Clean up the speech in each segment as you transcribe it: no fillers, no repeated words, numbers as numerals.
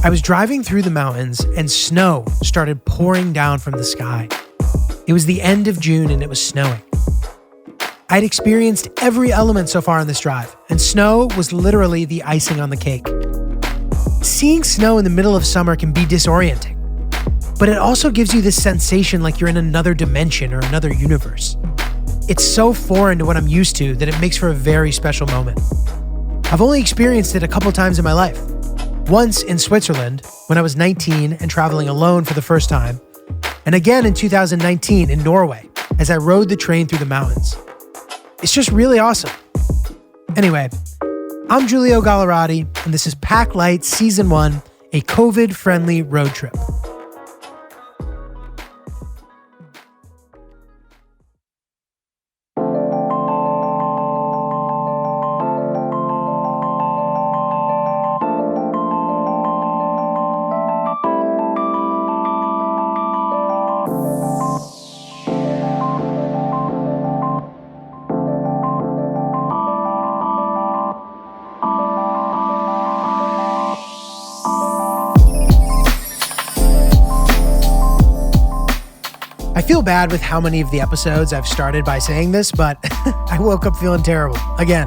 I was driving through the mountains and snow started pouring down from the sky. It was the end of June and it was snowing. I'd experienced every element so far on this drive, and snow was literally the icing on the cake. Seeing snow in the middle of summer can be disorienting, but it also gives you this sensation like you're in another dimension or another universe. It's so foreign to what I'm used to that it makes for a very special moment. I've only experienced it a couple times in my life. Once in Switzerland when I was 19 and traveling alone for the first time, and again in 2019 in Norway as I rode the train through the mountains. It's just really awesome. Anyway, I'm Giulio Gallerati, and this is Pack Light Season 1, a COVID-friendly road trip. I feel bad with how many of the episodes I've started by saying this, but I woke up feeling terrible. Again,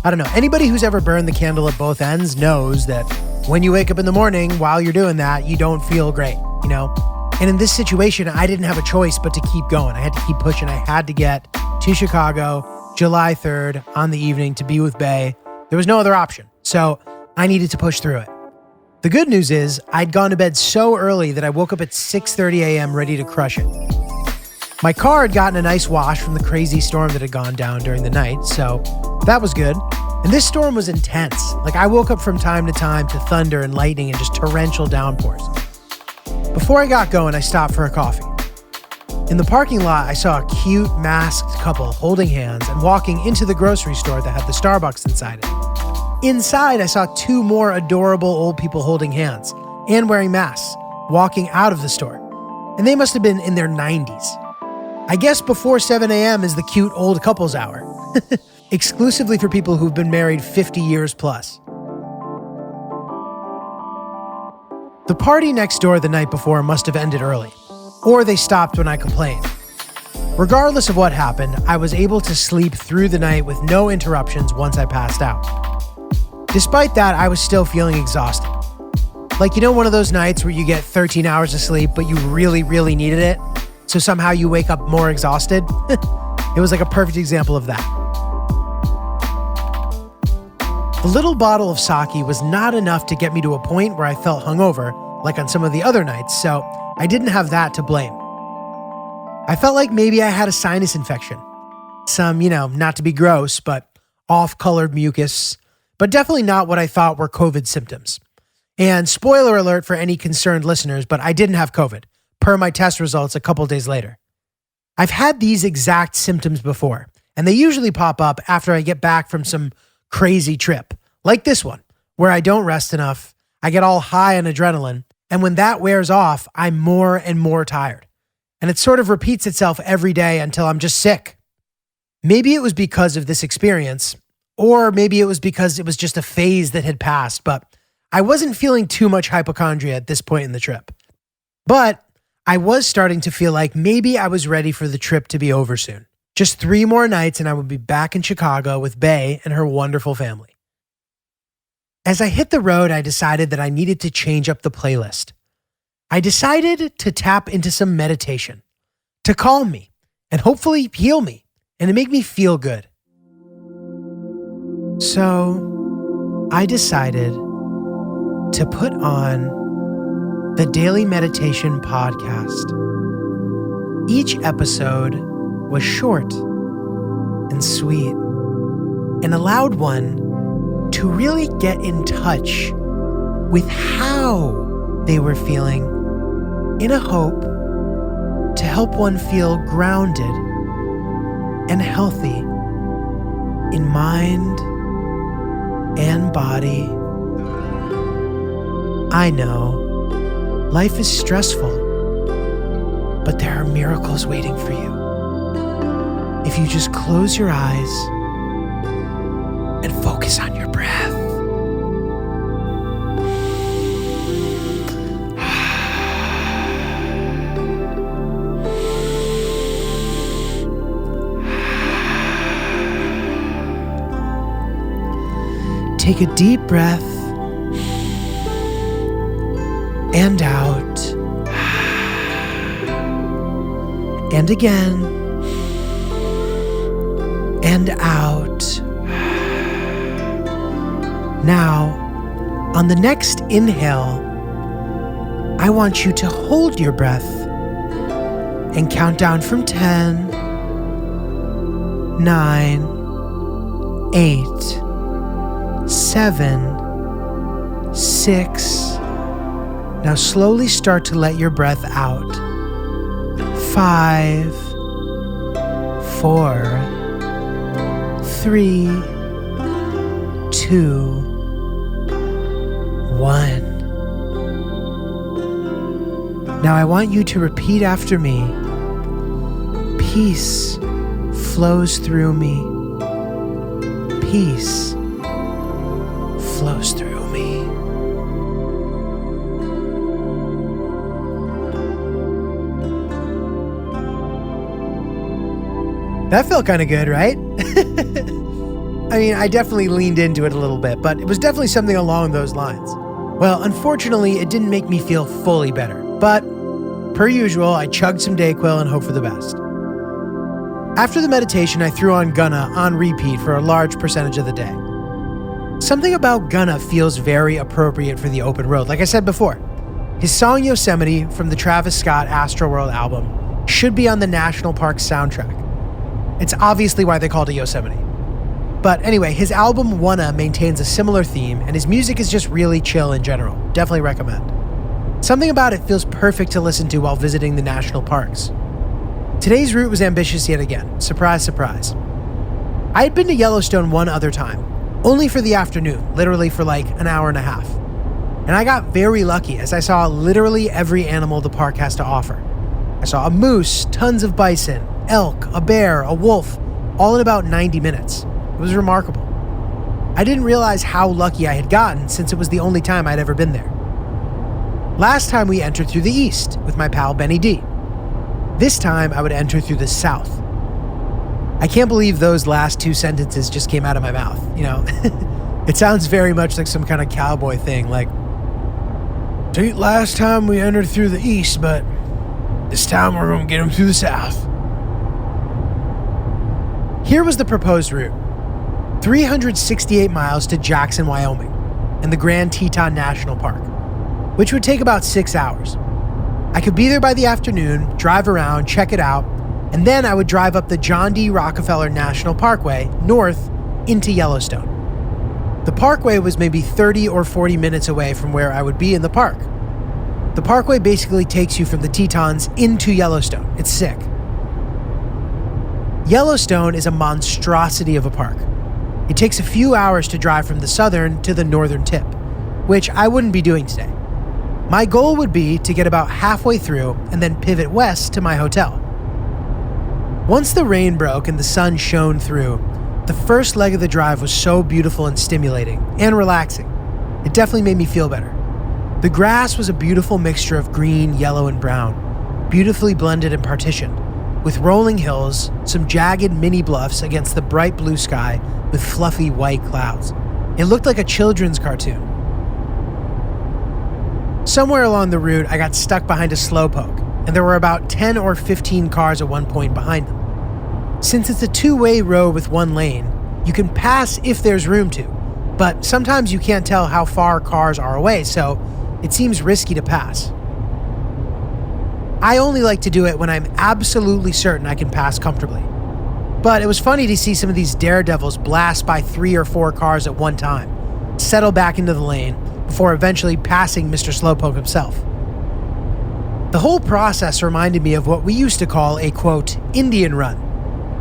I don't know. Anybody who's ever burned the candle at both ends knows that when you wake up in the morning while you're doing that, you don't feel great, you know? And in this situation, I didn't have a choice but to keep going. I had to keep pushing. I had to get to Chicago July 3rd on the evening to be with Bay. There was no other option. So I needed to push through it. The good news is I'd gone to bed so early that I woke up at 6:30 a.m. ready to crush it. My car had gotten a nice wash from the crazy storm that had gone down during the night, so that was good. And this storm was intense. Like, I woke up from time to time to thunder and lightning and just torrential downpours. Before I got going, I stopped for a coffee. In the parking lot, I saw a cute masked couple holding hands and walking into the grocery store that had the Starbucks inside it. Inside, I saw two more adorable old people holding hands and wearing masks, walking out of the store. And they must have been in their 90s. I guess before 7 a.m. is the cute old couples hour, exclusively for people who've been married 50 years plus. The party next door the night before must have ended early, or they stopped when I complained. Regardless of what happened, I was able to sleep through the night with no interruptions once I passed out. Despite that, I was still feeling exhausted. Like, you know, one of those nights where you get 13 hours of sleep, but you really, really needed it? So somehow you wake up more exhausted? It was like a perfect example of that. The little bottle of sake was not enough to get me to a point where I felt hungover, like on some of the other nights, so I didn't have that to blame. I felt like maybe I had a sinus infection. Some, not to be gross, but off-colored mucus, but definitely not what I thought were COVID symptoms. And spoiler alert for any concerned listeners, but I didn't have COVID, per my test results a couple days later. I've had these exact symptoms before, and they usually pop up after I get back from some crazy trip, like this one, where I don't rest enough, I get all high on adrenaline, and when that wears off, I'm more and more tired. And it sort of repeats itself every day until I'm just sick. Maybe it was because of this experience, or maybe it was because it was just a phase that had passed, but I wasn't feeling too much hypochondria at this point in the trip. But I was starting to feel like maybe I was ready for the trip to be over soon. Just 3 more nights and I would be back in Chicago with Bay and her wonderful family. As I hit the road, I decided that I needed to change up the playlist. I decided to tap into some meditation, to calm me and hopefully heal me and to make me feel good. So I decided to put on the Daily Meditation Podcast. Each episode was short and sweet and allowed one to really get in touch with how they were feeling in a hope to help one feel grounded and healthy in mind and body. I know life is stressful, but there are miracles waiting for you. If you just close your eyes and focus on your breath. Take a deep breath and out. And again. And out. Now, on the next inhale, I want you to hold your breath and count down from 10, 9, 8, 7, 6. Now slowly start to let your breath out. 5, 4, 3, 2, 1. Now I want you to repeat after me. Peace flows through me. Peace flows through me. That felt kind of good, right? I mean, I definitely leaned into it a little bit, but it was definitely something along those lines. Well, unfortunately, it didn't make me feel fully better, but per usual, I chugged some Dayquil and hoped for the best. After the meditation, I threw on Gunna on repeat for a large percentage of the day. Something about Gunna feels very appropriate for the open road. Like I said before, his song Yosemite from the Travis Scott Astroworld album should be on the National Park soundtrack. It's obviously why they called it Yosemite. But anyway, his album Wanna maintains a similar theme, and his music is just really chill in general. Definitely recommend. Something about it feels perfect to listen to while visiting the national parks. Today's route was ambitious yet again. Surprise, surprise. I had been to Yellowstone one other time, only for the afternoon, literally for like an hour and a half. And I got very lucky as I saw literally every animal the park has to offer. I saw a moose, tons of bison, elk, a bear, a wolf, all in about 90 minutes. It was remarkable. I didn't realize how lucky I had gotten since it was the only time I'd ever been there. Last time we entered through the east with my pal Benny D. This time I would enter through the south. I can't believe those last two sentences just came out of my mouth, you know? It sounds very much like some kind of cowboy thing, like, last time we entered through the east, but this time we're gonna get them through the south. Here was the proposed route. 368 miles to Jackson, Wyoming, and the Grand Teton National Park, which would take about 6 hours. I could be there by the afternoon, drive around, check it out, and then I would drive up the John D. Rockefeller National Parkway north into Yellowstone. The parkway was maybe 30 or 40 minutes away from where I would be in the park. The parkway basically takes you from the Tetons into Yellowstone. It's sick. Yellowstone is a monstrosity of a park. It takes a few hours to drive from the southern to the northern tip, which I wouldn't be doing today. My goal would be to get about halfway through and then pivot west to my hotel. Once the rain broke and the sun shone through, the first leg of the drive was so beautiful and stimulating and relaxing. It definitely made me feel better. The grass was a beautiful mixture of green, yellow, and brown, beautifully blended and partitioned, with rolling hills, some jagged mini bluffs against the bright blue sky with fluffy white clouds. It looked like a children's cartoon. Somewhere along the route, I got stuck behind a slowpoke, and there were about 10 or 15 cars at one point behind them. Since it's a two-way road with one lane, you can pass if there's room to, but sometimes you can't tell how far cars are away, so it seems risky to pass. I only like to do it when I'm absolutely certain I can pass comfortably. But it was funny to see some of these daredevils blast by 3 or 4 cars at one time, settle back into the lane, before eventually passing Mr. Slowpoke himself. The whole process reminded me of what we used to call a, quote, Indian run.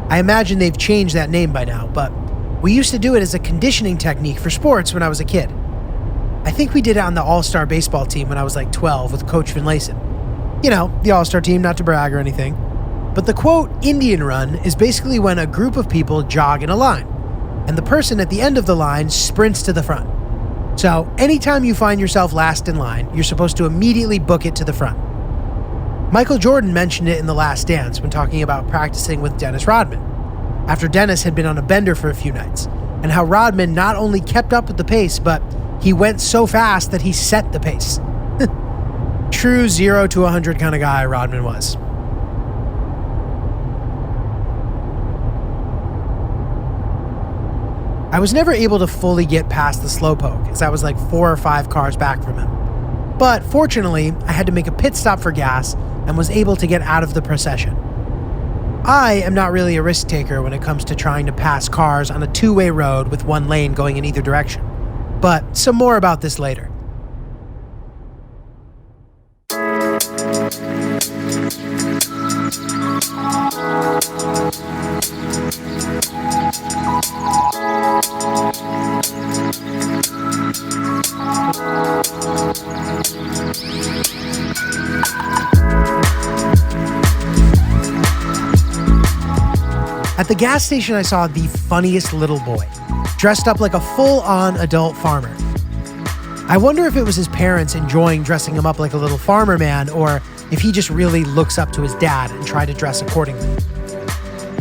I imagine they've changed that name by now, but we used to do it as a conditioning technique for sports when I was a kid. I think we did it on the All-Star baseball team when I was like 12 with Coach Finlayson. You know, the All-Star team, not to brag or anything. But the, quote, Indian run is basically when a group of people jog in a line, and the person at the end of the line sprints to the front. So anytime you find yourself last in line, you're supposed to immediately book it to the front. Michael Jordan mentioned it in The Last Dance when talking about practicing with Dennis Rodman, after Dennis had been on a bender for a few nights, and how Rodman not only kept up with the pace, but he went so fast that he set the pace. True 0 to 100 kind of guy Rodman was. I was never able to fully get past the slowpoke, as I was like 4 or 5 cars back from him. But fortunately, I had to make a pit stop for gas and was able to get out of the procession. I am not really a risk taker when it comes to trying to pass cars on a 2-way road with 1 lane going in either direction. But some more about this later. At the gas station, I saw the funniest little boy, dressed up like a full-on adult farmer. I wonder if it was his parents enjoying dressing him up like a little farmer man, or if he just really looks up to his dad and tried to dress accordingly.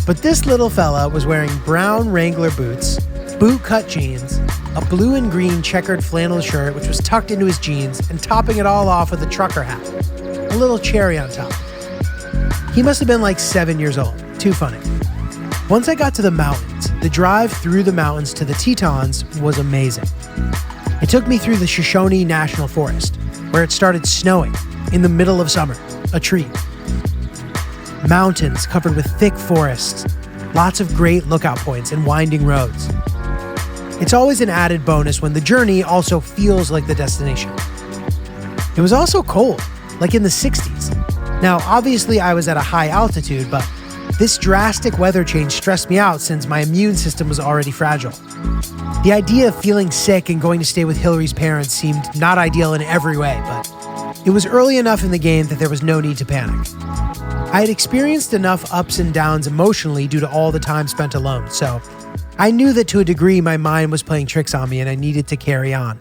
But this little fella was wearing brown Wrangler boots, boot-cut jeans, a blue and green checkered flannel shirt which was tucked into his jeans, and topping it all off with a trucker hat, a little cherry on top. He must have been like 7 years old. Too funny. Once I got to the mountains, the drive through the mountains to the Tetons was amazing. It took me through the Shoshone National Forest, where it started snowing in the middle of summer, a treat. Mountains covered with thick forests, lots of great lookout points and winding roads. It's always an added bonus when the journey also feels like the destination. It was also cold, like in the 60s. Now, obviously I was at a high altitude, but this drastic weather change stressed me out since my immune system was already fragile. The idea of feeling sick and going to stay with Hillary's parents seemed not ideal in every way, but it was early enough in the game that there was no need to panic. I had experienced enough ups and downs emotionally due to all the time spent alone, so I knew that to a degree my mind was playing tricks on me and I needed to carry on.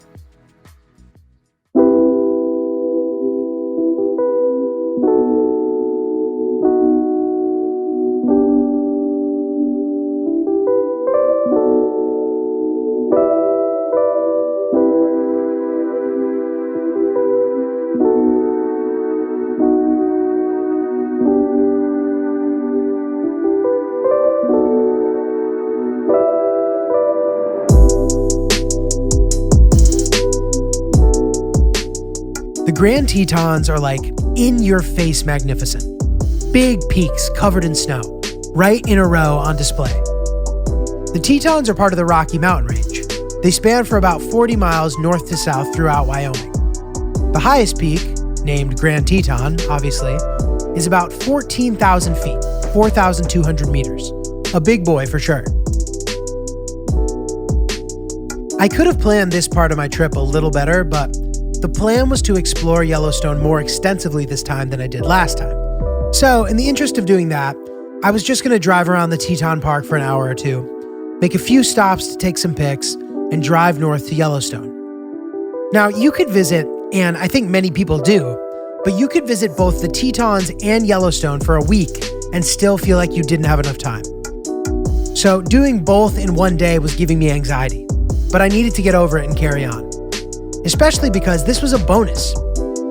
The Grand Tetons are like in-your-face magnificent. Big peaks covered in snow, right in a row on display. The Tetons are part of the Rocky Mountain Range. They span for about 40 miles north to south throughout Wyoming. The highest peak, named Grand Teton, obviously, is about 14,000 feet, 4,200 meters. A big boy for sure. I could have planned this part of my trip a little better, but the plan was to explore Yellowstone more extensively this time than I did last time. So, in the interest of doing that, I was just going to drive around the Teton Park for an hour or two, make a few stops to take some pics, and drive north to Yellowstone. Now, you could visit, and I think many people do, but you could visit both the Tetons and Yellowstone for a week and still feel like you didn't have enough time. So, doing both in one day was giving me anxiety, but I needed to get over it and carry on. Especially because this was a bonus.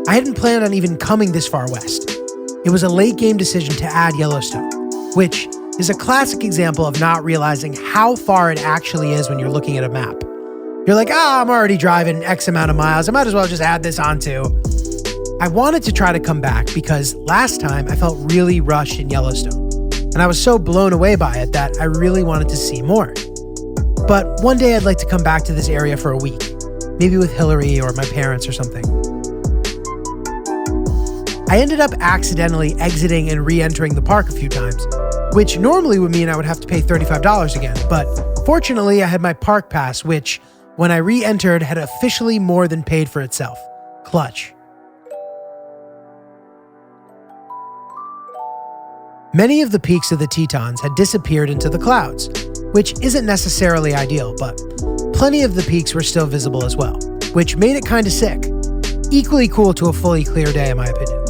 I hadn't planned on even coming this far west. It was a late game decision to add Yellowstone, which is a classic example of not realizing how far it actually is when you're looking at a map. You're like, I'm already driving X amount of miles. I might as well just add this on too. I wanted to try to come back because last time I felt really rushed in Yellowstone, and I was so blown away by it that I really wanted to see more. But one day I'd like to come back to this area for a week. Maybe with Hillary or my parents or something. I ended up accidentally exiting and re-entering the park a few times, which normally would mean I would have to pay $35 again, but fortunately I had my park pass, which, when I re-entered, had officially more than paid for itself. Clutch. Many of the peaks of the Tetons had disappeared into the clouds, which isn't necessarily ideal, but plenty of the peaks were still visible as well, which made it kinda sick. Equally cool to a fully clear day, in my opinion.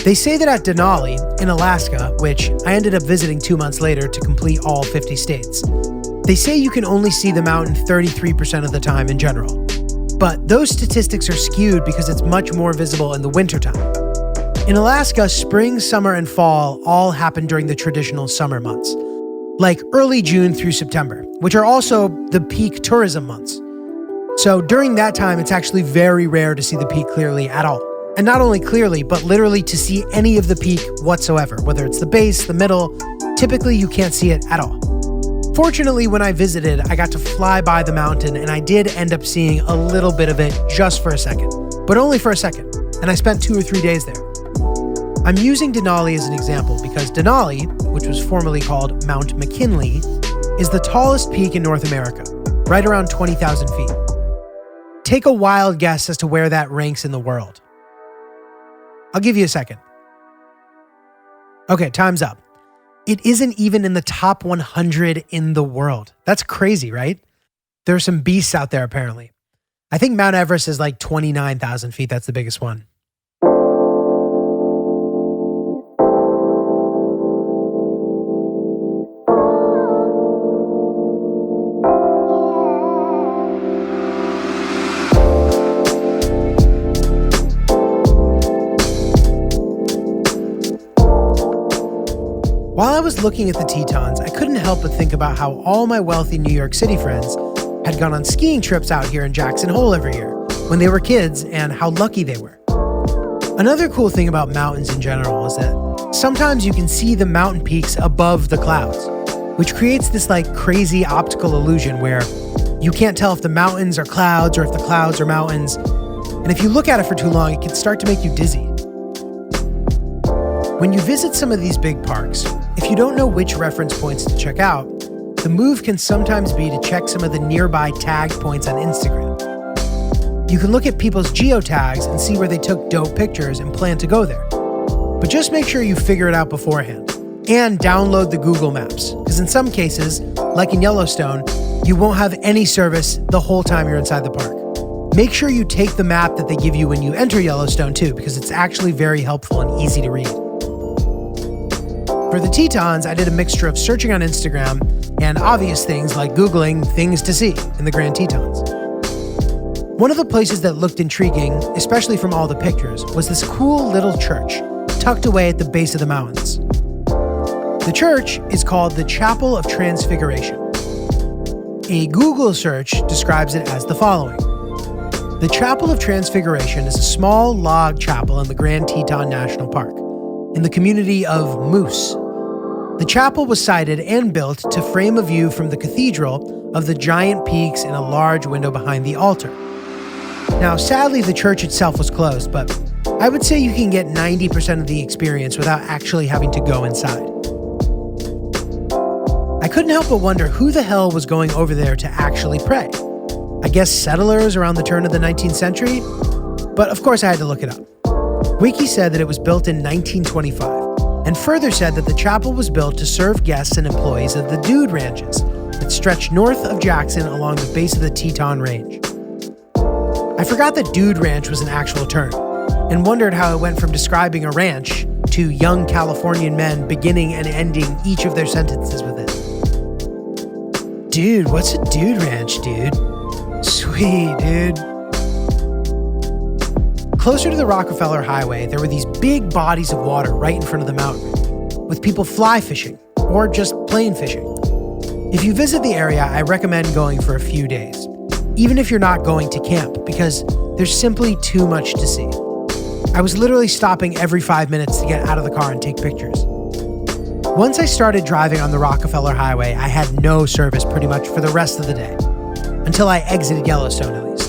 They say that at Denali, in Alaska, which I ended up visiting 2 months later to complete all 50 states, They say you can only see the mountain 33% of the time in general. But those statistics are skewed because it's much more visible in the wintertime. In Alaska, spring, summer, and fall all happen during the traditional summer months, like early June through September, which are also the peak tourism months. So during that time, it's actually very rare to see the peak clearly at all. And not only clearly, but literally to see any of the peak whatsoever, whether it's the base, the middle, typically you can't see it at all. Fortunately, when I visited, I got to fly by the mountain and I did end up seeing a little bit of it just for a second, but only for a second, and I spent 2 or 3 days there. I'm using Denali as an example because Denali, which was formerly called Mount McKinley, is the tallest peak in North America, right around 20,000 feet. Take a wild guess as to where that ranks in the world. I'll give you a second. Okay, time's up. It isn't even in the top 100 in the world. That's crazy, right? There are some beasts out there, apparently. I think Mount Everest is like 29,000 feet. That's the biggest one. While I was looking at the Tetons, I couldn't help but think about how all my wealthy New York City friends had gone on skiing trips out here in Jackson Hole every year when they were kids and how lucky they were. Another cool thing about mountains in general is that sometimes you can see the mountain peaks above the clouds, which creates this like crazy optical illusion where you can't tell if the mountains are clouds or if the clouds are mountains. And if you look at it for too long, it can start to make you dizzy. When you visit some of these big parks, if you don't know which reference points to check out, the move can sometimes be to check some of the nearby tagged points on Instagram. You can look at people's geotags and see where they took dope pictures and plan to go there. But just make sure you figure it out beforehand. And download the Google Maps, because in some cases, like in Yellowstone, you won't have any service the whole time you're inside the park. Make sure you take the map that they give you when you enter Yellowstone too, because it's actually very helpful and easy to read. For the Tetons, I did a mixture of searching on Instagram and obvious things like Googling things to see in the Grand Tetons. One of the places that looked intriguing, especially from all the pictures, was this cool little church tucked away at the base of the mountains. The church is called the Chapel of Transfiguration. A Google search describes it as the following. The Chapel of Transfiguration is a small log chapel in the Grand Teton National Park, in the community of Moose. The chapel was sited and built to frame a view from the cathedral of the giant peaks in a large window behind the altar. Now, sadly, the church itself was closed, but I would say you can get 90% of the experience without actually having to go inside. I couldn't help but wonder who the hell was going over there to actually pray. I guess settlers around the turn of the 19th century? But of course I had to look it up. Wiki said that it was built in 1925, and further said that the chapel was built to serve guests and employees of the Dude Ranches that stretched north of Jackson along the base of the Teton Range. I forgot that Dude Ranch was an actual term, and wondered how it went from describing a ranch to young Californian men beginning and ending each of their sentences with it. Dude, what's a dude ranch, dude? Sweet, dude. Closer to the Rockefeller Highway, there were these big bodies of water right in front of the mountain, with people fly fishing, or just plain fishing. If you visit the area, I recommend going for a few days, even if you're not going to camp, because there's simply too much to see. I was literally stopping every 5 minutes to get out of the car and take pictures. Once I started driving on the Rockefeller Highway, I had no service pretty much for the rest of the day, until I exited Yellowstone at least.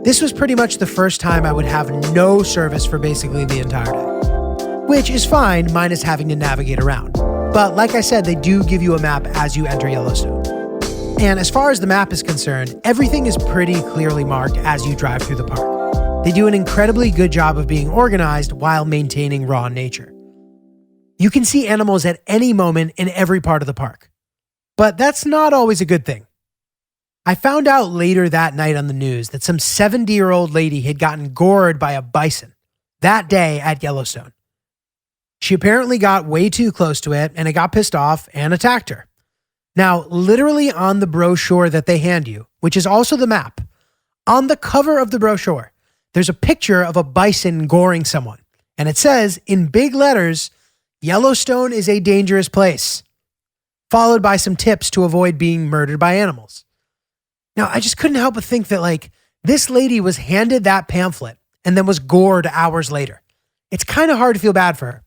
This was pretty much the first time I would have no service for basically the entire day, which is fine minus having to navigate around. But like I said, they do give you a map as you enter Yellowstone. And as far as the map is concerned, everything is pretty clearly marked as you drive through the park. They do an incredibly good job of being organized while maintaining raw nature. You can see animals at any moment in every part of the park. But that's not always a good thing. I found out later that night on the news that some 70-year-old lady had gotten gored by a bison that day at Yellowstone. She apparently got way too close to it and it got pissed off and attacked her. Now, literally on the brochure that they hand you, which is also the map, on the cover of the brochure, there's a picture of a bison goring someone. And it says, in big letters, Yellowstone is a dangerous place, followed by some tips to avoid being murdered by animals. Now, I just couldn't help but think that, this lady was handed that pamphlet and then was gored hours later. It's kind of hard to feel bad for her.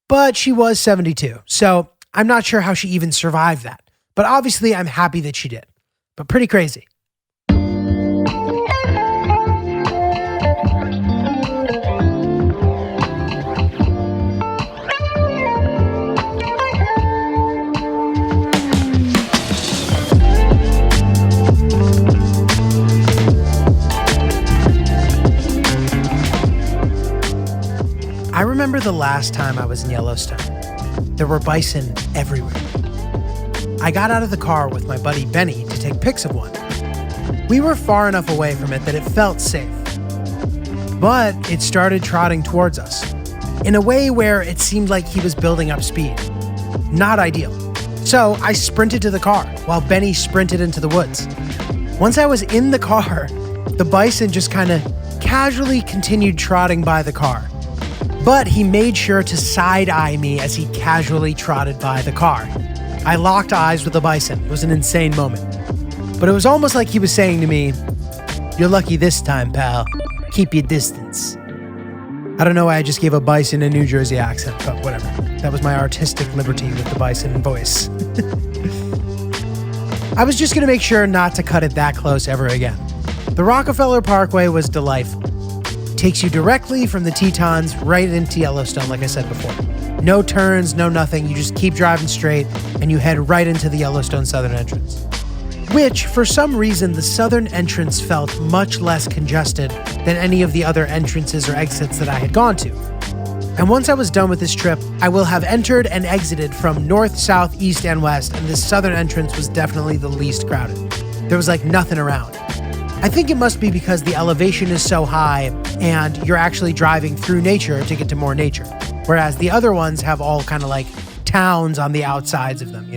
But she was 72, so I'm not sure how she even survived that. But obviously, I'm happy that she did. But pretty crazy. I remember the last time I was in Yellowstone. There were bison everywhere. I got out of the car with my buddy Benny to take pics of one. We were far enough away from it that it felt safe. But it started trotting towards us in a way where it seemed like he was building up speed. Not ideal. So I sprinted to the car while Benny sprinted into the woods. Once I was in the car, the bison just kind of casually continued trotting by the car. But he made sure to side-eye me as he casually trotted by the car. I locked eyes with the bison. It was an insane moment. But it was almost like he was saying to me, "You're lucky this time, pal. Keep your distance." I don't know why I just gave a bison a New Jersey accent, but whatever. That was my artistic liberty with the bison voice. I was just going to make sure not to cut it that close ever again. The Rockefeller Parkway was delightful. Takes you directly from the Tetons right into Yellowstone, like I said before. No turns, no nothing. You just keep driving straight and you head right into the Yellowstone southern entrance. Which, for some reason, the southern entrance felt much less congested than any of the other entrances or exits that I had gone to. And once I was done with this trip, I will have entered and exited from north, south, east, and west, and this southern entrance was definitely the least crowded. There was nothing around. I think it must be because the elevation is so high and you're actually driving through nature to get to more nature. Whereas the other ones have all kind of towns on the outsides of them,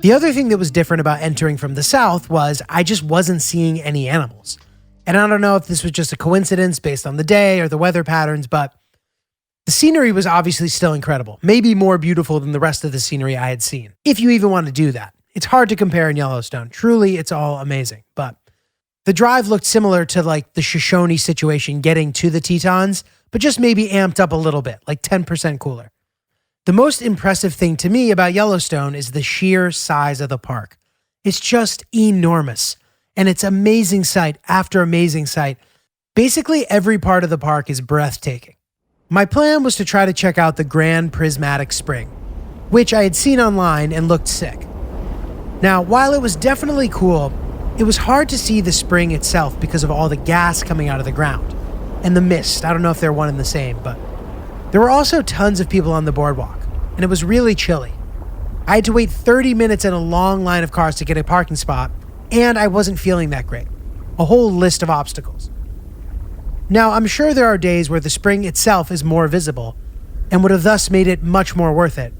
The other thing that was different about entering from the south was I just wasn't seeing any animals. And I don't know if this was just a coincidence based on the day or the weather patterns, but the scenery was obviously still incredible. Shonery more beautiful than the rest of the scenery I had seen, if you even want to do that. It's hard to compare in Yellowstone. Truly, it's all amazing. But the drive looked similar to the Shoshone situation getting to the Tetons, but just maybe amped up a little bit, 10% cooler. The most impressive thing to me about Yellowstone is the sheer size of the park. It's just enormous. And it's amazing sight after amazing sight. Basically, every part of the park is breathtaking. My plan was to try to check out the Grand Prismatic Spring, which I had seen online and looked sick. Now, while it was definitely cool, it was hard to see the spring itself because of all the gas coming out of the ground and the mist. I don't know if they're one and the same, but there were also tons of people on the boardwalk, and it was really chilly. I had to wait 30 minutes in a long line of cars to get a parking spot, and I wasn't feeling that great. A whole list of obstacles. Now, I'm sure there are days where the spring itself is more visible and would have thus made it much more worth it.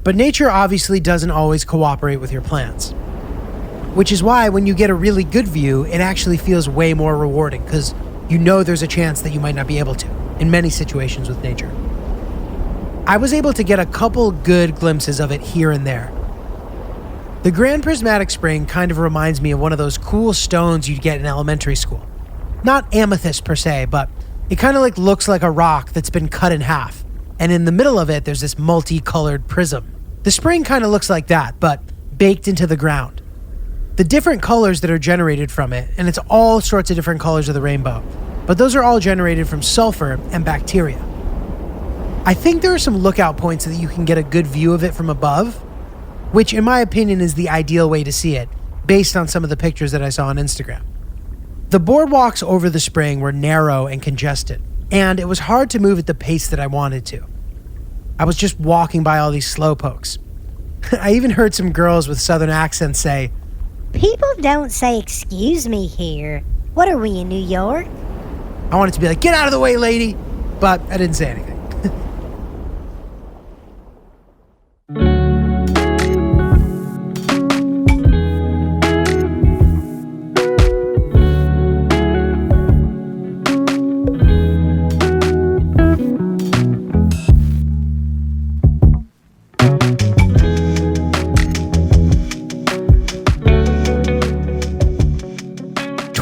But nature obviously doesn't always cooperate with your plans. Which is why when you get a really good view, it actually feels way more rewarding because you know there's a chance that you might not be able to in many situations with nature. I was able to get a couple good glimpses of it here and there. The Grand Prismatic Spring kind of reminds me of one of those cool stones you'd get in elementary school. Not amethyst per se, but it kind of looks like a rock that's been cut in half. And in the middle of it, there's this multicolored prism. The spring kind of looks like that, but baked into the ground. The different colors that are generated from it, and it's all sorts of different colors of the rainbow, but those are all generated from sulfur and bacteria. I think there are some lookout points so that you can get a good view of it from above, which in my opinion is the ideal way to see it, based on some of the pictures that I saw on Instagram. The boardwalks over the spring were narrow and congested, and it was hard to move at the pace that I wanted to. I was just walking by all these slowpokes. I even heard some girls with southern accents say, "People don't say excuse me here. What are we, in New York?" I wanted to be get out of the way, lady, but I didn't say anything.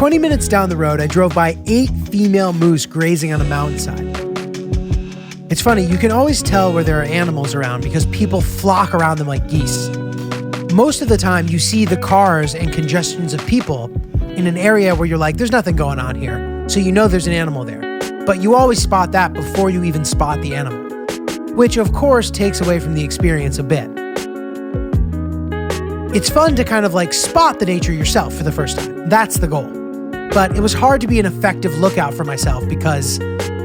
20 minutes down the road, I drove by 8 female moose grazing on a mountainside. It's funny, you can always tell where there are animals around because people flock around them like geese. Most of the time, you see the cars and congestions of people in an area where you're like, there's nothing going on here, so you know there's an animal there. But you always spot that before you even spot the animal, which of course takes away from the experience a bit. It's fun to kind of like spot the nature yourself for the first time. That's the goal. But it was hard to be an effective lookout for myself because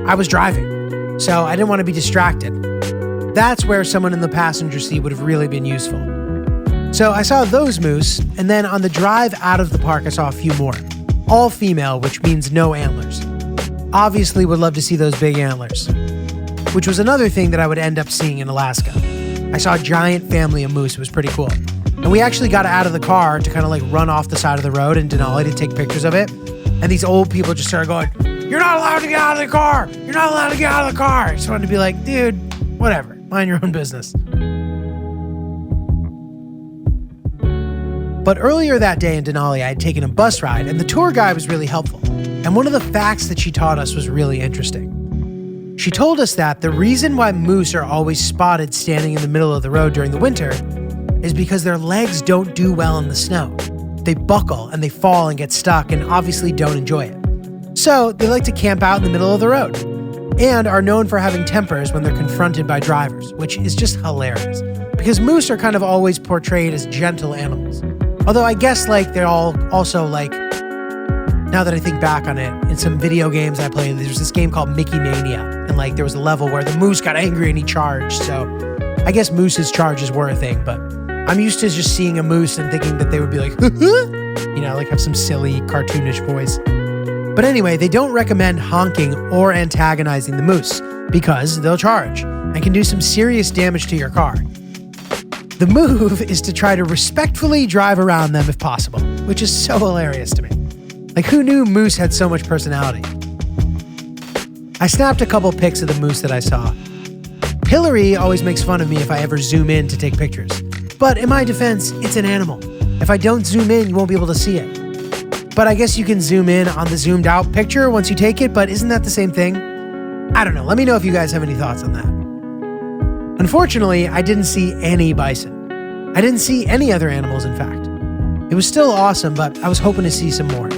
I was driving, so I didn't want to be distracted. That's where someone in the passenger seat would have really been useful. So I saw those moose, and then on the drive out of the park, I saw a few more. All female, which means no antlers. Obviously would love to see those big antlers, which was another thing that I would end up seeing in Alaska. I saw a giant family of moose. It was pretty cool. And we actually got out of the car to kind of like run off the side of the road in Denali to take pictures of it. And these old people just started going, "You're not allowed to get out of the car! You're not allowed to get out of the car!" I just wanted to be like, dude, whatever. Mind your own business. But earlier that day in Denali, I had taken a bus ride, and the tour guide was really helpful. And one of the facts that she taught us was really interesting. She told us that the reason why moose are always spotted standing in the middle of the road during the winter is because their legs don't do well in the snow. They buckle and they fall and get stuck and obviously don't enjoy it. So they like to camp out in the middle of the road and are known for having tempers when they're confronted by drivers, which is just hilarious because moose are kind of always portrayed as gentle animals. Although I guess like they're all also like, now that I think back on it, in some video games I played, there's this game called Mickey Mania, and like there was a level where the moose got angry and he charged, so I guess moose's charges were a thing, but I'm used to just seeing a moose and thinking that they would be like, you know, like have some silly cartoonish voice. But anyway, they don't recommend honking or antagonizing the moose because they'll charge and can do some serious damage to your car. The move is to try to respectfully drive around them if possible, which is so hilarious to me. Like, who knew moose had so much personality? I snapped a couple pics of the moose that I saw. Hillary always makes fun of me if I ever zoom in to take pictures. But in my defense, it's an animal. If I don't zoom in, you won't be able to see it. But I guess you can zoom in on the zoomed out picture once you take it, but isn't that the same thing? I don't know. Let me know if you guys have any thoughts on that. Unfortunately, I didn't see any bison. I didn't see any other animals, in fact. It was still awesome, but I was hoping to see some more.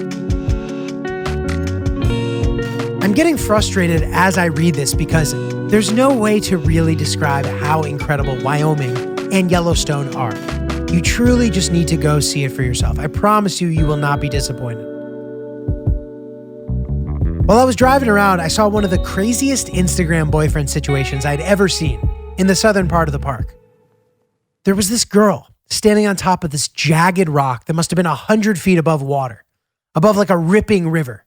I'm getting frustrated as I read this because there's no way to really describe how incredible Wyoming and Yellowstone are. You truly just need to go see it for yourself. I promise you, you will not be disappointed. While I was driving around, I saw one of the craziest Instagram boyfriend situations I'd ever seen in the southern part of the park. There was this girl standing on top of this jagged rock that must have been 100 feet above water, above like a ripping river.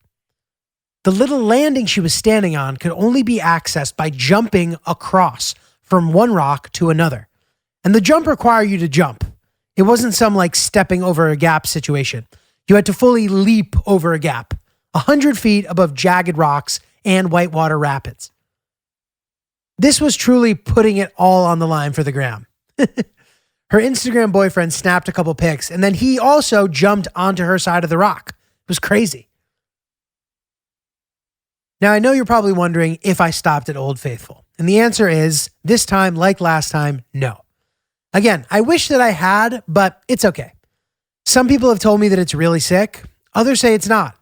The little landing she was standing on could only be accessed by jumping across from one rock to another. And the jump required you to jump. It wasn't some like stepping over a gap situation. You had to fully leap over a gap, 100 feet above jagged rocks and whitewater rapids. This was truly putting it all on the line for the gram. Her Instagram boyfriend snapped a couple pics, and then he also jumped onto her side of the rock. It was crazy. Now, I know you're probably wondering if I stopped at Old Faithful. And the answer is, this time, like last time, no. Again, I wish that I had, but it's okay. Some people have told me that it's really sick. Others say it's not.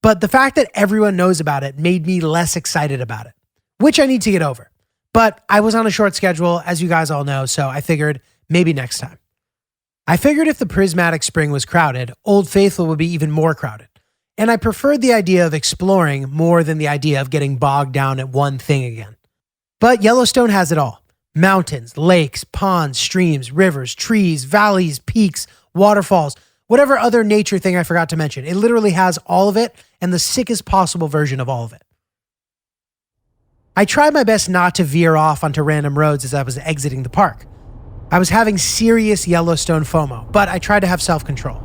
But the fact that everyone knows about it made me less excited about it, which I need to get over. But I was on a short schedule, as you guys all know, so I figured maybe next time. I figured if the Prismatic Spring was crowded, Old Faithful would be even more crowded. And I preferred the idea of exploring more than the idea of getting bogged down at one thing again. But Yellowstone has it all. Mountains, lakes, ponds, streams, rivers, trees, valleys, peaks, waterfalls, whatever other nature thing I forgot to mention. It literally has all of it and the sickest possible version of all of it. I tried my best not to veer off onto random roads as I was exiting the park. I was having serious Yellowstone FOMO, but I tried to have self-control.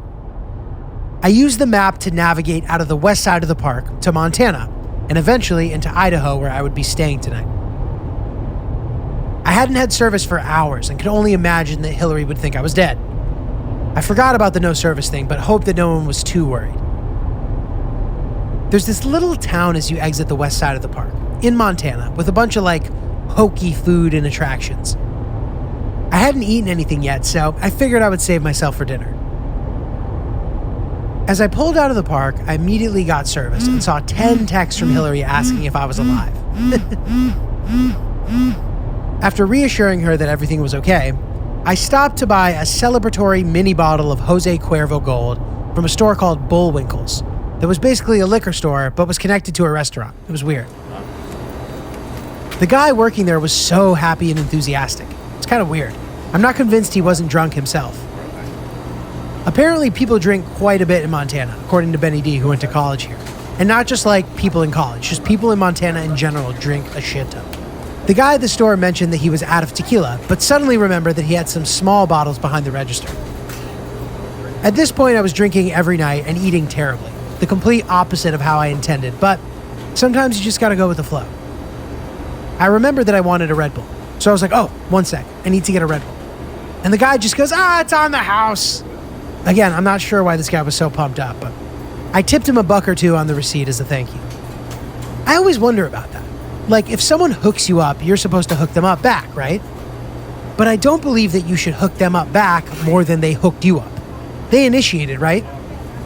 I used the map to navigate out of the west side of the park to Montana, and eventually into Idaho, where I would be staying tonight. I hadn't had service for hours and could only imagine that Hillary would think I was dead. I forgot about the no service thing, but hoped that no one was too worried. There's this little town as you exit the west side of the park, in Montana, with a bunch of hokey food and attractions. I hadn't eaten anything yet, so I figured I would save myself for dinner. As I pulled out of the park, I immediately got service and saw 10 texts from Hillary asking if I was alive. After reassuring her that everything was okay, I stopped to buy a celebratory mini bottle of Jose Cuervo Gold from a store called Bullwinkle's that was basically a liquor store but was connected to a restaurant. It was weird. The guy working there was so happy and enthusiastic. It's kind of weird. I'm not convinced he wasn't drunk himself. Apparently, people drink quite a bit in Montana, according to Benny D, who went to college here. And not just people in college, just people in Montana in general drink a shit ton. The guy at the store mentioned that he was out of tequila, but suddenly remembered that he had some small bottles behind the register. At this point, I was drinking every night and eating terribly, the complete opposite of how I intended, but sometimes you just gotta go with the flow. I remembered that I wanted a Red Bull, so I was like, oh, one sec, I need to get a Red Bull. And the guy just goes, it's on the house. Again, I'm not sure why this guy was so pumped up, but I tipped him $1 or $2 on the receipt as a thank you. I always wonder about that. If someone hooks you up, you're supposed to hook them up back, right? But I don't believe that you should hook them up back more than they hooked you up. They initiated, right?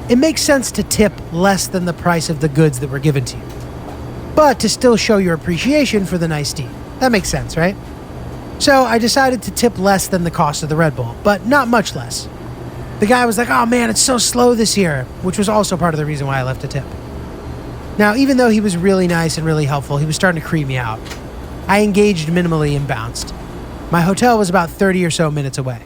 It makes sense to tip less than the price of the goods that were given to you, but to still show your appreciation for the nice deed. That makes sense, right? So I decided to tip less than the cost of the Red Bull, but not much less. The guy was like, oh man, it's so slow this year, which was also part of the reason why I left a tip. Now, even though he was really nice and really helpful, he was starting to creep me out. I engaged minimally and bounced. My hotel was about 30 or so minutes away.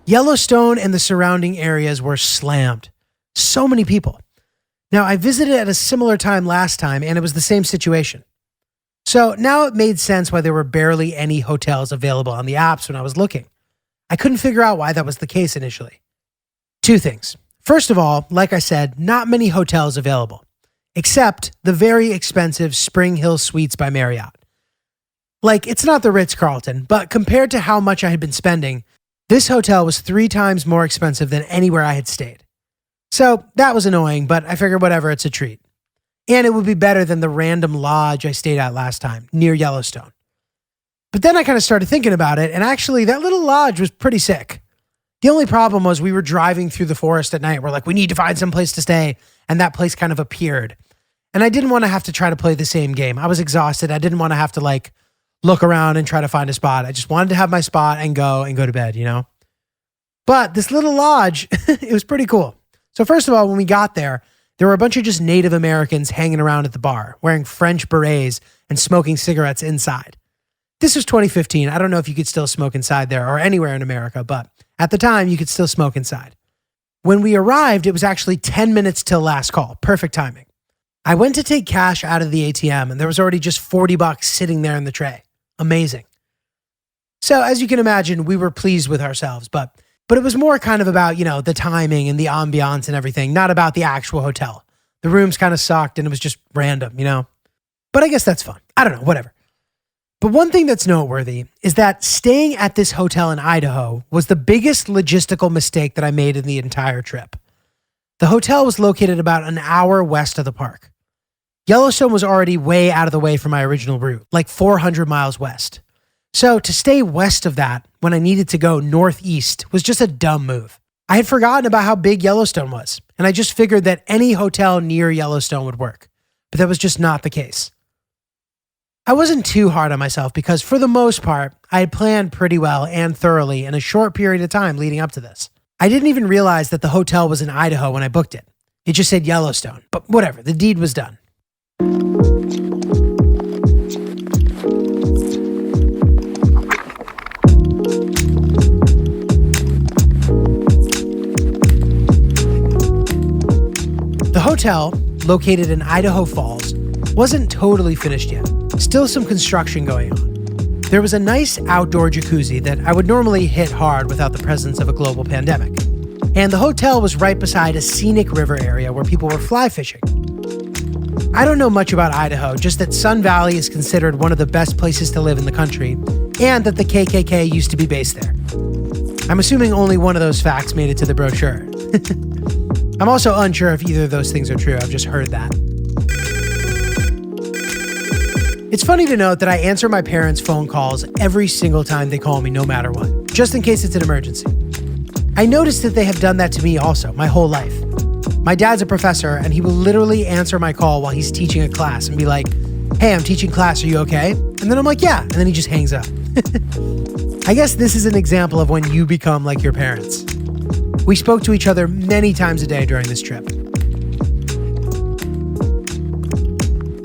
Yellowstone and the surrounding areas were slammed. So many people. Now, I visited at a similar time last time, and it was the same situation. So now it made sense why there were barely any hotels available on the apps when I was looking. I couldn't figure out why that was the case initially. Two things. First of all, like I said, not many hotels available, except the very expensive Spring Hill Suites by Marriott. It's not the Ritz-Carlton, but compared to how much I had been spending, this hotel was 3 times more expensive than anywhere I had stayed. So that was annoying, but I figured whatever, it's a treat. And it would be better than the random lodge I stayed at last time, near Yellowstone. But then I kind of started thinking about it, and actually that little lodge was pretty sick. The only problem was we were driving through the forest at night. We're like, we need to find some place to stay, and that place kind of appeared. And I didn't want to have to try to play the same game. I was exhausted. I didn't want to have to look around and try to find a spot. I just wanted to have my spot and go to bed, you know? But this little lodge, it was pretty cool. So first of all, when we got there were a bunch of just Native Americans hanging around at the bar, wearing French berets and smoking cigarettes inside. This was 2015. I don't know if you could still smoke inside there or anywhere in America, but at the time you could still smoke inside. When we arrived, it was actually 10 minutes till last call. Perfect timing. I went to take cash out of the ATM and there was already just $40 sitting there in the tray. Amazing. So as you can imagine, we were pleased with ourselves, but it was more kind of about, the timing and the ambiance and everything, not about the actual hotel. The rooms kind of sucked and it was just random, But I guess that's fun. I don't know, whatever. But one thing that's noteworthy is that staying at this hotel in Idaho was the biggest logistical mistake that I made in the entire trip. The hotel was located about an hour west of the park. Yellowstone was already way out of the way from my original route, 400 miles west. So to stay west of that when I needed to go northeast was just a dumb move. I had forgotten about how big Yellowstone was, and I just figured that any hotel near Yellowstone would work. But that was just not the case. I wasn't too hard on myself because for the most part, I had planned pretty well and thoroughly in a short period of time leading up to this. I didn't even realize that the hotel was in Idaho when I booked it. It just said Yellowstone, but whatever, the deed was done. The hotel, located in Idaho Falls, wasn't totally finished yet. Still some construction going on. There was a nice outdoor jacuzzi that I would normally hit hard without the presence of a global pandemic. And the hotel was right beside a scenic river area where people were fly fishing. I don't know much about Idaho, just that Sun Valley is considered one of the best places to live in the country, and that the KKK used to be based there. I'm assuming only one of those facts made it to the brochure. I'm also unsure if either of those things are true. I've just heard that. It's funny to note that I answer my parents' phone calls every single time they call me, no matter what, just in case it's an emergency. I noticed that they have done that to me also, my whole life. My dad's a professor, and he will literally answer my call while he's teaching a class and be like, "Hey, I'm teaching class, are you okay?" And then I'm like, "Yeah," and then he just hangs up. I guess this is an example of when you become like your parents. We spoke to each other many times a day during this trip.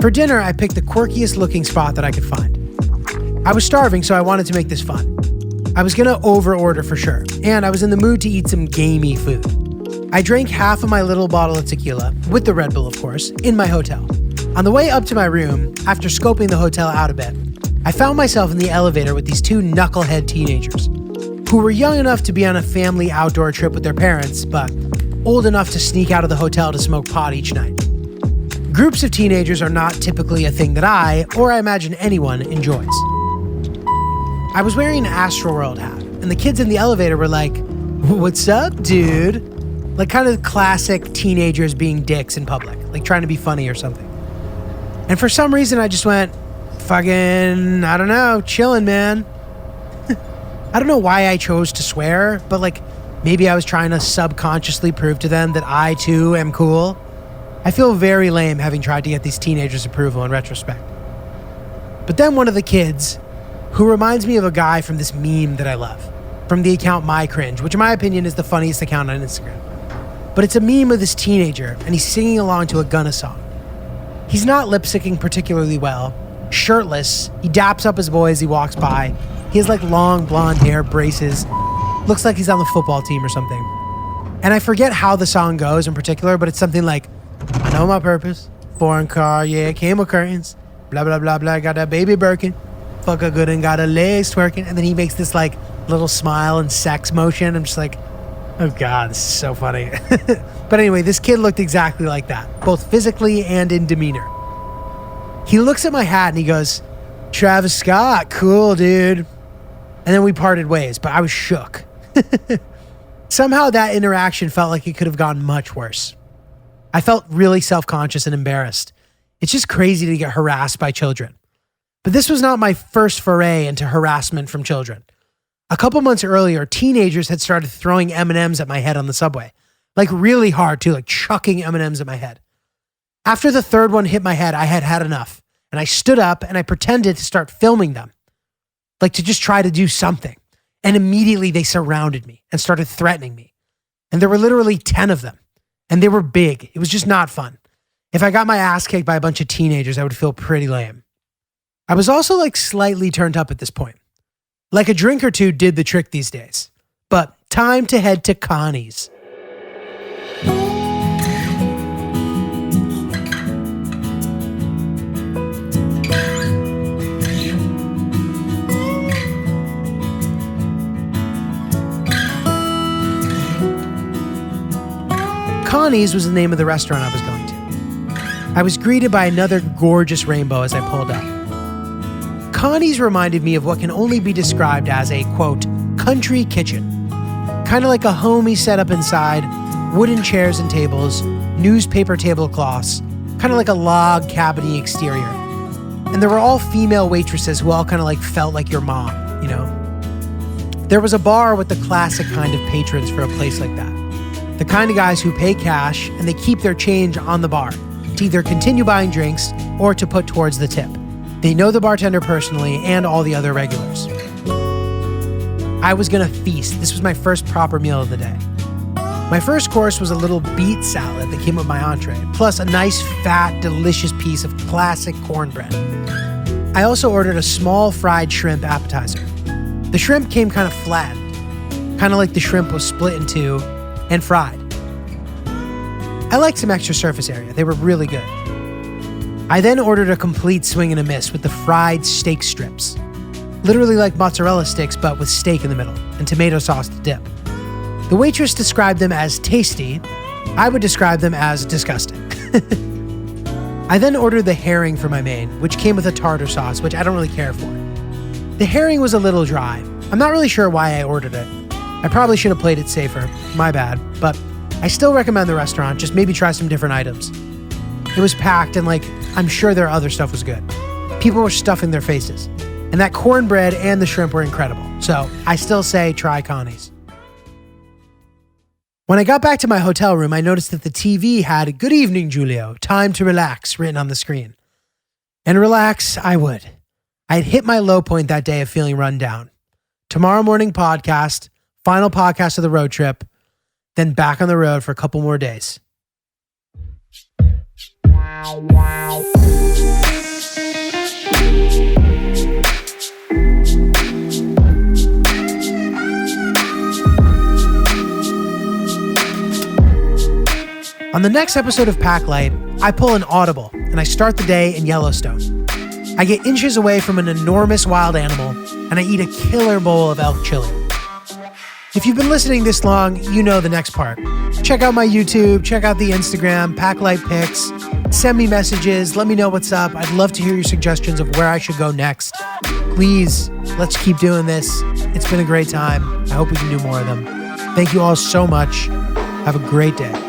For dinner, I picked the quirkiest looking spot that I could find. I was starving, so I wanted to make this fun. I was gonna over-order for sure, and I was in the mood to eat some gamey food. I drank half of my little bottle of tequila, with the Red Bull of course, in my hotel. On the way up to my room, after scoping the hotel out a bit, I found myself in the elevator with these two knucklehead teenagers, who were young enough to be on a family outdoor trip with their parents, but old enough to sneak out of the hotel to smoke pot each night. Groups of teenagers are not typically a thing that I, or I imagine anyone, enjoys. I was wearing an Astroworld hat, and the kids in the elevator were like, "What's up, dude?" Like kind of classic teenagers being dicks in public, like trying to be funny or something. And for some reason, I just went, fucking, I don't know, chillin', man. I don't know why I chose to swear, but like maybe I was trying to subconsciously prove to them that I too am cool. I feel very lame having tried to get these teenagers' approval in retrospect. But then one of the kids, who reminds me of a guy from this meme that I love, from the account My Cringe, which in my opinion is the funniest account on Instagram. But it's a meme of this teenager, and he's singing along to a Gunna song. He's not lip-syncing particularly well, shirtless, he daps up his boy as he walks by. He has like long blonde hair, braces, looks like he's on the football team or something. And I forget how the song goes in particular, but it's something like, "I know my purpose, foreign car, yeah, came with curtains, blah, blah, blah, blah, got that baby Birkin, fuck a good and got a legs twerking," and then he makes this like little smile and sex motion. I'm just like, oh God, this is so funny. But anyway, this kid looked exactly like that, both physically and in demeanor. He looks at my hat and he goes, "Travis Scott, cool, dude." And then we parted ways, but I was shook. Somehow that interaction felt like it could have gone much worse. I felt really self-conscious and embarrassed. It's just crazy to get harassed by children. But this was not my first foray into harassment from children. A couple months earlier, teenagers had started throwing M&Ms at my head on the subway. Like really hard too, like chucking M&Ms at my head. After the third one hit my head, I had had enough. And I stood up and I pretended to start filming them. Like to just try to do something. And immediately they surrounded me and started threatening me. And there were literally 10 of them. And they were big. It was just not fun. If I got my ass kicked by a bunch of teenagers, I would feel pretty lame. I was also like slightly turned up at this point. Like a drink or two did the trick these days. But time to head to Connie's. Connie's was the name of the restaurant I was going to. I was greeted by another gorgeous rainbow as I pulled up. Connie's reminded me of what can only be described as a, quote, country kitchen. Kind of like a homey setup inside, wooden chairs and tables, newspaper tablecloths, kind of like a log cabiny exterior. And there were all female waitresses who all kind of like felt like your mom, you know? There was a bar with the classic kind of patrons for a place like that. The kind of guys who pay cash and they keep their change on the bar to either continue buying drinks or to put towards the tip. They know the bartender personally and all the other regulars. I was gonna feast. This was my first proper meal of the day. My first course was a little beet salad that came with my entree, plus a nice, fat, delicious piece of classic cornbread. I also ordered a small fried shrimp appetizer. The shrimp came kind of flattened, kind of like the shrimp was split in two and fried. I liked some extra surface area. They were really good. I then ordered a complete swing and a miss with the fried steak strips. Literally like mozzarella sticks, but with steak in the middle and tomato sauce to dip. The waitress described them as tasty. I would describe them as disgusting. I then ordered the herring for my main, which came with a tartar sauce, which I don't really care for. The herring was a little dry. I'm not really sure why I ordered it. I probably should have played it safer. My bad. But I still recommend the restaurant, just maybe try some different items. It was packed and I'm sure their other stuff was good. People were stuffing their faces. And that cornbread and the shrimp were incredible. So I still say try Connie's. When I got back to my hotel room, I noticed that the TV had "Good evening, Giulio. Time to relax" written on the screen. And relax, I would. I had hit my low point that day of feeling run down. Tomorrow morning podcast, final podcast of the road trip, then back on the road for a couple more days. On the next episode of Packlight, I pull an audible and I start the day in Yellowstone. I get inches away from an enormous wild animal and I eat a killer bowl of elk chili. If you've been listening this long, you know the next part. Check out my YouTube, check out the Instagram, Packlight Pics, send me messages, let me know what's up. I'd love to hear your suggestions of where I should go next. Please, let's keep doing this. It's been a great time. I hope we can do more of them. Thank you all so much. Have a great day.